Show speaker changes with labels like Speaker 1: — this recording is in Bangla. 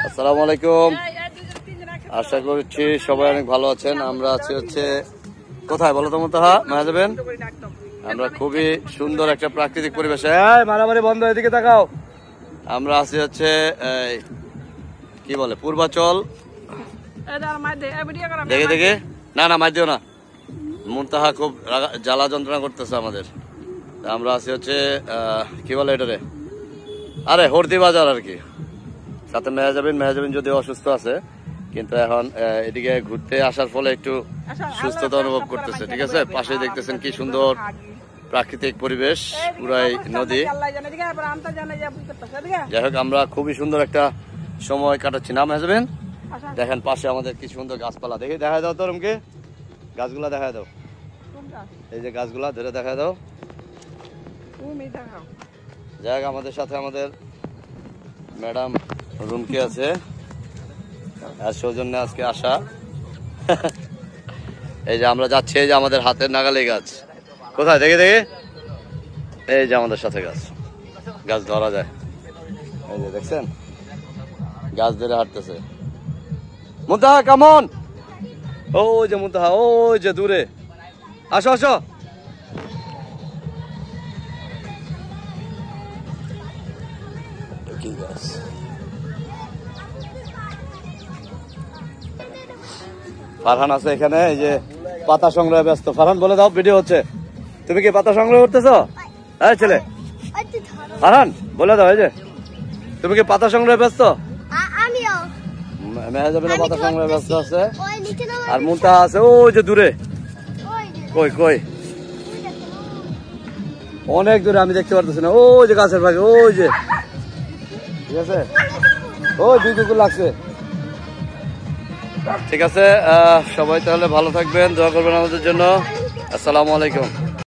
Speaker 1: আসসালামু আলাইকুম, আশা করছি সবাই অনেক ভালো আছেন। আমরা আছি হচ্ছে কোথায় বলো তো মুনতাহা মায়াজাবেন? আমরা খুবই সুন্দর একটা প্রাকৃতিক পরিবেশে, মারামারি বন্ধ, এদিকে তাকাও। আমরা আছি হচ্ছে কি বলে পূর্বাচল, দেখে দেখে না না মার দিও না, মুনতাহা খুব জ্বালা যন্ত্রণা করতেছে আমাদের। আমরা আছি হচ্ছে কি বলে এটারে, আরে হরদি বাজার আর কি। সাথে মেয়াজাবিন যদিও অসুস্থ আছে, কিন্তু এখন এদিকে ঘুরতে আসার ফলে একটু সুস্থতা অনুভব করতেছে। ঠিক আছে, পাশে দেখতেছেন কি সুন্দর প্রাকৃতিক পরিবেশ, পুরাই নদী। যাই হোক, আমরা খুবই সুন্দর একটা সময় কাটাচ্ছি না মেয়াজাবিন? দেখেন পাশে আমাদের কি সুন্দর গাছপালা, দেখে দেখা দাও তোরমকে, গাছগুলা দেখা দাও, এই যে গাছগুলা ধরে দেখা দাও। যাই হোক, আমাদের সাথে আমাদের ম্যাডাম রুমকি আছে, আর সৌজন্যে আজকে আসা। এই যে আমরা যাচ্ছি, এই যে আমাদের হাতের নাগালে গাছ, কোথায় দেখে দেখে, এই যে আমাদের সাথে গাছ, গাছ ধরা যায়, এই যে দেখছেন গাছ ধরে হাঁটতেছে। মুনতাহা কেমন? ওই যে মুনতাহা, ওই যে দূরে, আসো আসো। কি গাছ? ফারহান আছে এখানে, এই যে পাতা সংগ্রহে ব্যস্ত। ফারহান বলে দাও, ভিডিও হচ্ছে। তুমি কি পাতা সংগ্রহ করতেছো? হ্যাঁ ছেলে ফারহান বলে দাও, এই যে তুমি কি পাতা সংগ্রহে ব্যস্ত? মেহাজাবিন পাতা সংগ্রহে ব্যস্ত আছে, আর মুনতাহা আছে ওই যে দূরে। কই কই? অনেক দূরে, আমি দেখতে পারতেছি না। ওই যে গাছের ভাগে, ওই যে, ঠিক আছে, ওই দুই কুকুর লাগছে। ঠিক আছে, সবাই তাহলে ভালো থাকবেন, দোয়া করবেন আমাদের জন্য। আসসালামু আলাইকুম।